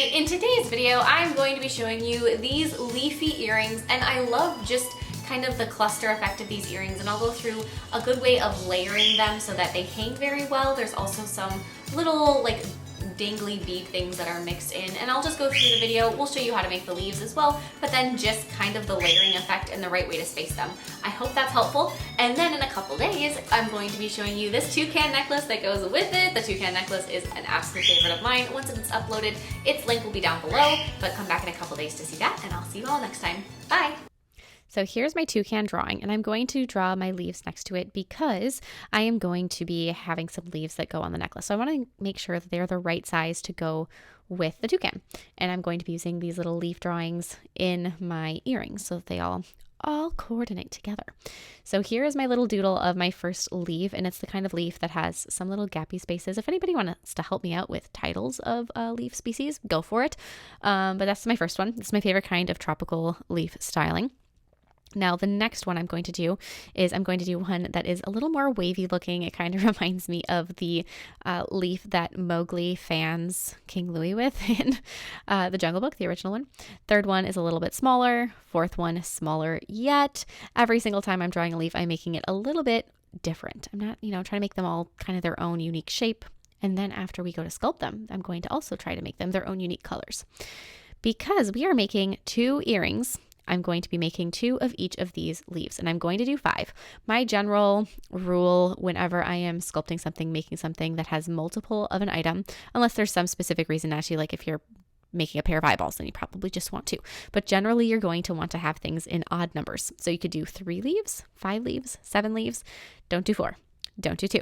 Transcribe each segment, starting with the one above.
Alright, in today's video, I'm going to be showing you these leafy earrings, and I love just kind of the cluster effect of these earrings, and I'll go through a good way of layering them so that they hang very well. There's also some little like dangly bead things that are mixed in, and I'll just go through the video. We'll show you how to make the leaves as well, but then just kind of the layering effect and the right way to space them. I hope that's helpful. And then in a couple days, I'm going to be showing you this toucan necklace that goes with it. The toucan necklace is an absolute favorite of mine. Once it's uploaded, its link will be down below, but come back in a couple days to see that, and I'll see you all next time. Bye! So here's my toucan drawing, and I'm going to draw my leaves next to it because I am going to be having some leaves that go on the necklace. So I want to make sure that they're the right size to go with the toucan. And I'm going to be using these little leaf drawings in my earrings so that they all coordinate together. So here is my little doodle of my first leaf, and it's the kind of leaf that has some little gappy spaces. If anybody wants to help me out with titles of leaf species, go for it. But that's my first one. It's my favorite kind of tropical leaf styling. Now, the next one I'm going to do is I'm going to do one that is a little more wavy looking. It kind of reminds me of the leaf that Mowgli fans King Louie with in the Jungle Book, the original one. Third one is a little bit smaller. Fourth one, smaller yet. Every single time I'm drawing a leaf, I'm making it a little bit different. I'm not, trying to make them all kind of their own unique shape. And then after we go to sculpt them, I'm going to also try to make them their own unique colors. Because we are making 2 earrings, I'm going to be making 2 of each of these leaves, and I'm going to do 5. My general rule whenever I am sculpting something, making something that has multiple of an item, unless there's some specific reason, actually, like if you're making a pair of eyeballs, then you probably just want 2. But generally, you're going to want to have things in odd numbers. So you could do 3 leaves, 5 leaves, 7 leaves. Don't do 4. Don't do 2.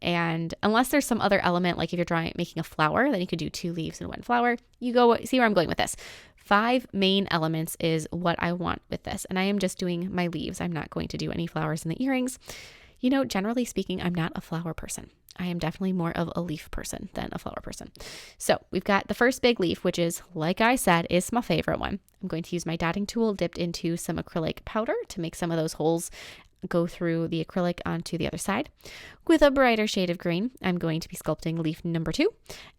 And unless there's some other element, like if you're making a flower, then you could do 2 leaves and 1 flower. You go see where I'm going with this. 5 main elements is what I want with this. And I am just doing my leaves. I'm not going to do any flowers in the earrings. Generally speaking, I'm not a flower person. I am definitely more of a leaf person than a flower person. So we've got the first big leaf, which is, like I said, is my favorite one. I'm going to use my dotting tool dipped into some acrylic powder to make some of those holes go through the acrylic onto the other side. With a brighter shade of green, I'm going to be sculpting leaf number 2.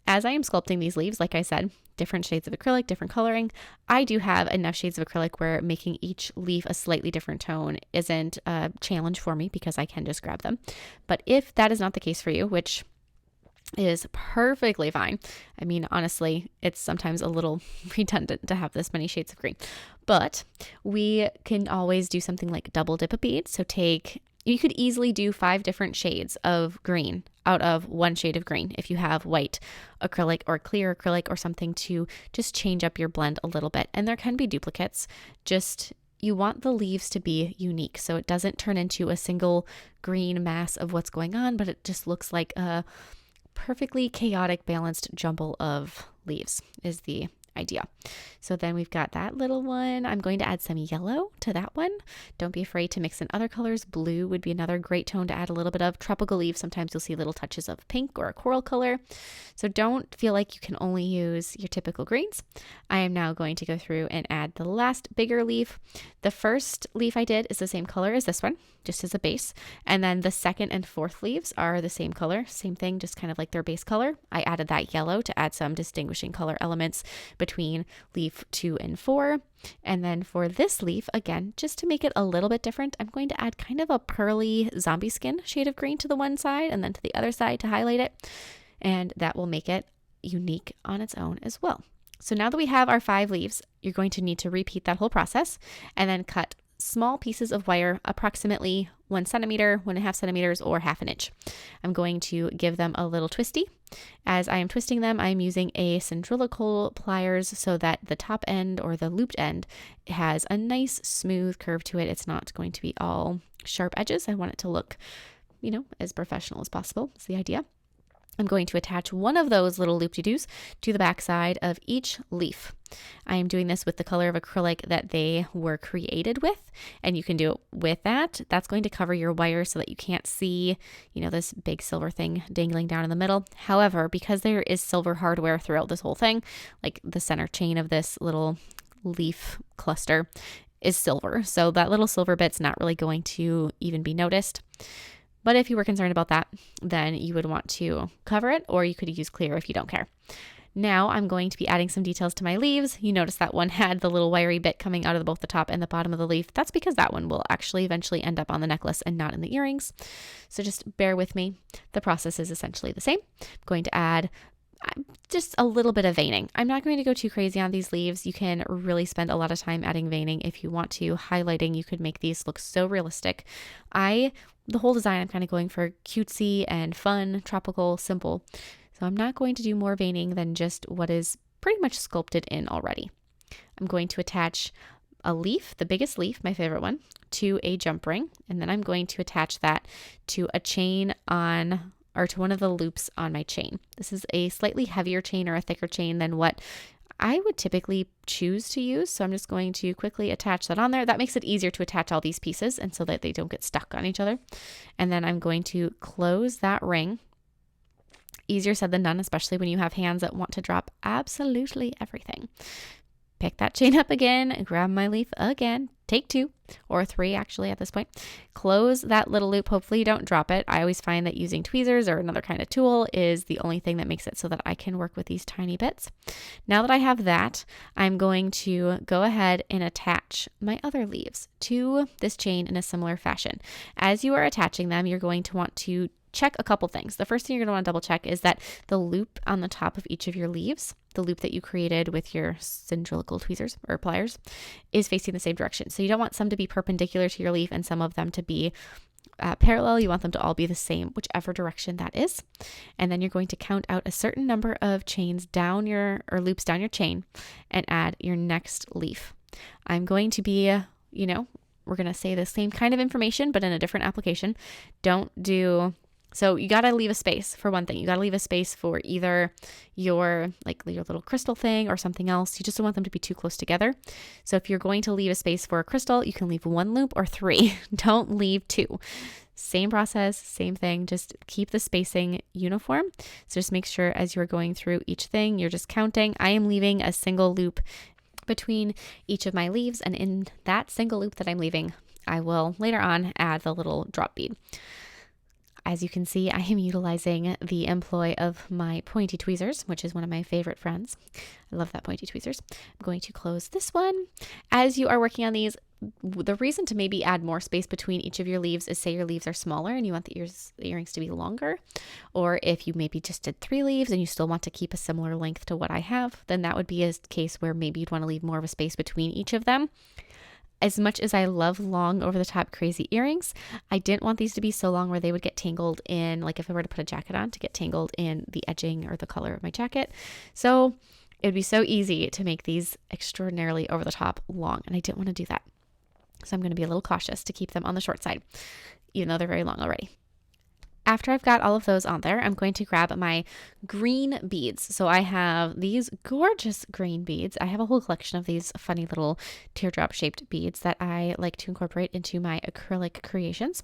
As I am sculpting these leaves, like I said, different shades of acrylic, different coloring. I do have enough shades of acrylic where making each leaf a slightly different tone isn't a challenge for me because I can just grab them. But if that is not the case for you, which is perfectly fine. I mean, honestly, it's sometimes a little redundant to have this many shades of green, but we can always do something like double dip a bead. So you could easily do 5 different shades of green out of 1 shade of green if you have white acrylic or clear acrylic or something to just change up your blend a little bit. And there can be duplicates. You want the leaves to be unique so it doesn't turn into a single green mass of what's going on, but it just looks like a perfectly chaotic, balanced jumble of leaves is the idea. So then we've got that little one. I'm going to add some yellow to that one. Don't be afraid to mix in other colors. Blue would be another great tone to add a little bit of. Tropical leaves, sometimes you'll see little touches of pink or a coral color. So don't feel like you can only use your typical greens. I am now going to go through and add the last bigger leaf. The first leaf I did is the same color as this one, just as a base. And then the second and fourth leaves are the same color, same thing, just kind of like their base color. I added that yellow to add some distinguishing color elements between leaf 2 and 4. And then for this leaf, again, just to make it a little bit different, I'm going to add kind of a pearly zombie skin shade of green to the one side and then to the other side to highlight it. And that will make it unique on its own as well. So now that we have our 5 leaves, you're going to need to repeat that whole process and then cut small pieces of wire, approximately 1 centimeter, 1.5 centimeters, or 1/2 inch. I'm going to give them a little twisty. As I am twisting them, I'm using a cylindrical pliers so that the top end or the looped end has a nice smooth curve to it. It's not going to be all sharp edges. I want it to look, as professional as possible. That's the idea. I'm going to attach one of those little loop-de-doos to the back side of each leaf. I am doing this with the color of acrylic that they were created with, and you can do it with that. That's going to cover your wire so that you can't see, this big silver thing dangling down in the middle. However, because there is silver hardware throughout this whole thing, like the center chain of this little leaf cluster is silver, so that little silver bit's not really going to even be noticed. But if you were concerned about that, then you would want to cover it, or you could use clear if you don't care. Now I'm going to be adding some details to my leaves. You notice that one had the little wiry bit coming out of both the top and the bottom of the leaf. That's because that one will actually eventually end up on the necklace and not in the earrings. So just bear with me. The process is essentially the same. I'm going to add just a little bit of veining. I'm not going to go too crazy on these leaves. You can really spend a lot of time adding veining if you want to. Highlighting, you could make these look so realistic. The whole design, I'm kind of going for cutesy and fun, tropical, simple. So I'm not going to do more veining than just what is pretty much sculpted in already. I'm going to attach a leaf, the biggest leaf, my favorite one, to a jump ring. And then I'm going to attach that to a chain to one of the loops on my chain. This is a slightly heavier chain or a thicker chain than what I would typically choose to use. So I'm just going to quickly attach that on there. That makes it easier to attach all these pieces and so that they don't get stuck on each other. And then I'm going to close that ring. Easier said than done, especially when you have hands that want to drop absolutely everything. Pick that chain up again, grab my leaf again, take 2 or 3 actually at this point. Close that little loop. Hopefully you don't drop it. I always find that using tweezers or another kind of tool is the only thing that makes it so that I can work with these tiny bits. Now that I have that, I'm going to go ahead and attach my other leaves to this chain in a similar fashion. As you are attaching them, you're going to want to check a couple things. The first thing you're going to want to double check is that the loop on the top of each of your leaves, the loop that you created with your cylindrical tweezers or pliers, is facing the same direction. So you don't want some to be perpendicular to your leaf and some of them to be parallel. You want them to all be the same, whichever direction that is. And then you're going to count out a certain number of chains down loops down your chain and add your next leaf. I'm going to be, we're going to say the same kind of information, but in a different application. So you got to leave a space for one thing. You got to leave a space for either your little crystal thing or something else. You just don't want them to be too close together. So if you're going to leave a space for a crystal, you can leave 1 loop or 3. Don't leave 2. Same process, same thing. Just keep the spacing uniform. So just make sure as you're going through each thing, you're just counting. I am leaving a single loop between each of my leaves. And in that single loop that I'm leaving, I will later on add the little drop bead. As you can see, I am utilizing the employ of my pointy tweezers, which is one of my favorite friends. I love that pointy tweezers. I'm going to close this one. As you are working on these, the reason to maybe add more space between each of your leaves is say your leaves are smaller and you want the earrings to be longer. Or if you maybe just did 3 leaves and you still want to keep a similar length to what I have, then that would be a case where maybe you'd want to leave more of a space between each of them. As much as I love long over the top crazy earrings, I didn't want these to be so long where they would get tangled in, like if I were to put a jacket on, to get tangled in the edging or the color of my jacket. So it would be so easy to make these extraordinarily over the top long, and I didn't want to do that. So I'm going to be a little cautious to keep them on the short side, even though they're very long already. After I've got all of those on there, I'm going to grab my green beads. So I have these gorgeous green beads. I have a whole collection of these funny little teardrop shaped beads that I like to incorporate into my acrylic creations.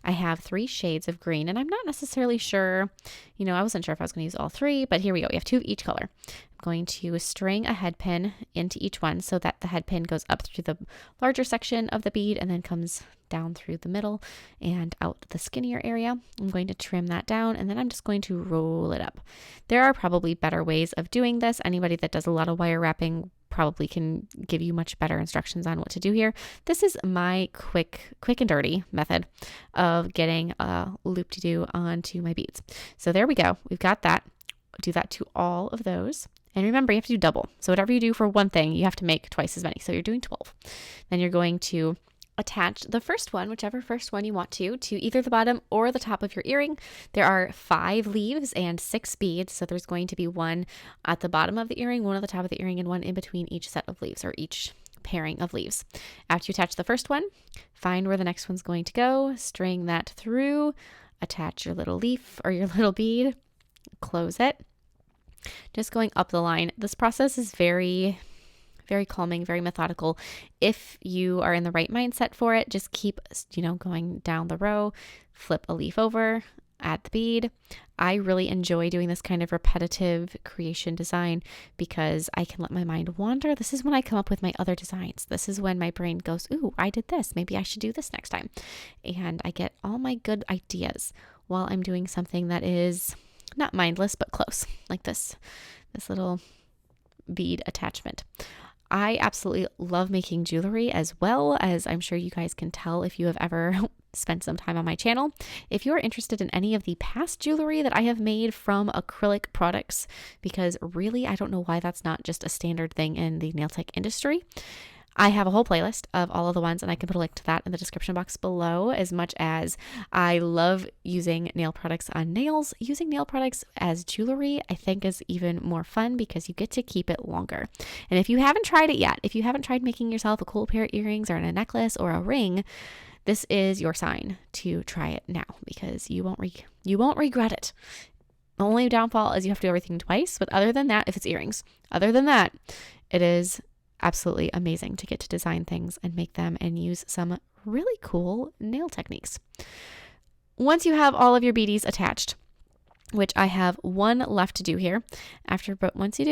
I have 3 shades of green, and I'm not necessarily sure, I wasn't sure if I was going to use all 3, but here we go. We have 2 of each color. I'm going to string a head pin into each one so that the head pin goes up through the larger section of the bead and then comes down through the middle and out the skinnier area. I'm going to trim that down, and then I'm just going to roll it up. There are probably better ways of doing this. Anybody that does a lot of wire wrapping probably can give you much better instructions on what to do here. This is my quick and dirty method of getting a loop-de-doo onto my beads. So there we go. We've got that. Do that to all of those. And remember, you have to do double. So whatever you do for one thing, you have to make twice as many. So you're doing 12. Then you're going to attach the first one, whichever first one you want to either the bottom or the top of your earring. There are 5 leaves and 6 beads. So there's going to be one at the bottom of the earring, one at the top of the earring, and one in between each set of leaves or each pairing of leaves. After you attach the first one, find where the next one's going to go, string that through, attach your little leaf or your little bead, close it. Just going up the line. This process is very, very calming, very methodical. If you are in the right mindset for it, just keep, going down the row, flip a leaf over, add the bead. I really enjoy doing this kind of repetitive creation design because I can let my mind wander. This is when I come up with my other designs. This is when my brain goes, ooh, I did this. Maybe I should do this next time. And I get all my good ideas while I'm doing something that is not mindless, but close, like this little bead attachment. I absolutely love making jewelry, as well as I'm sure you guys can tell if you have ever spent some time on my channel. If you're interested in any of the past jewelry that I have made from acrylic products, because really I don't know why that's not just a standard thing in the nail tech industry, I have a whole playlist of all of the ones, and I can put a link to that in the description box below. As much as I love using nail products on nails, using nail products as jewelry I think is even more fun because you get to keep it longer. And if you haven't tried it yet, if you haven't tried making yourself a cool pair of earrings or a necklace or a ring, this is your sign to try it now, because you won't regret it. The only downfall is you have to do everything twice, but other than that, if it's earrings, other than that, it is absolutely amazing to get to design things and make them and use some really cool nail techniques. Once you have all of your beadies attached, which I have one left to do here but once you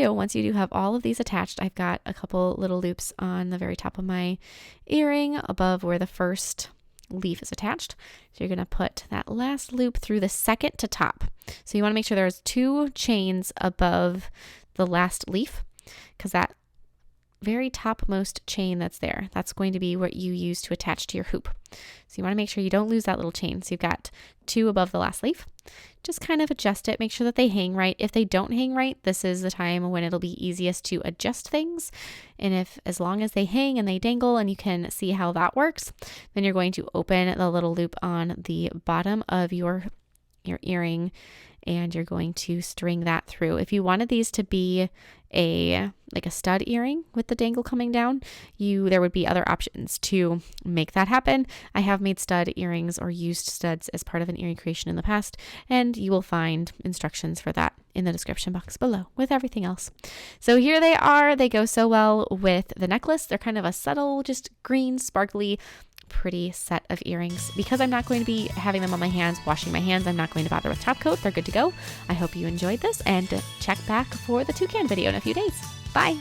do have all of these attached, I've got a couple little loops on the very top of my earring above where the first leaf is attached. So you're going to put that last loop through the second to top. So you want to make sure there's 2 chains above the last leaf, because that very topmost chain that's there, that's going to be what you use to attach to your hoop. So you want to make sure you don't lose that little chain. So you've got 2 above the last leaf. Just kind of adjust it, make sure that they hang right. If they don't hang right, this is the time when it'll be easiest to adjust things. And as long as they hang and they dangle and you can see how that works, then you're going to open the little loop on the bottom of your earring, and you're going to string that through. If you wanted these to be a stud earring with the dangle coming down, there would be other options to make that happen. I have made stud earrings or used studs as part of an earring creation in the past, and you will find instructions for that in the description box below with everything else. So here they are. They go so well with the necklace. They're kind of a subtle, just green, sparkly, pretty set of earrings. Because I'm not going to be having them on my hands, washing my hands, I'm not going to bother with top coat. They're good to go. I hope you enjoyed this, and check back for the toucan video in a few days. Bye.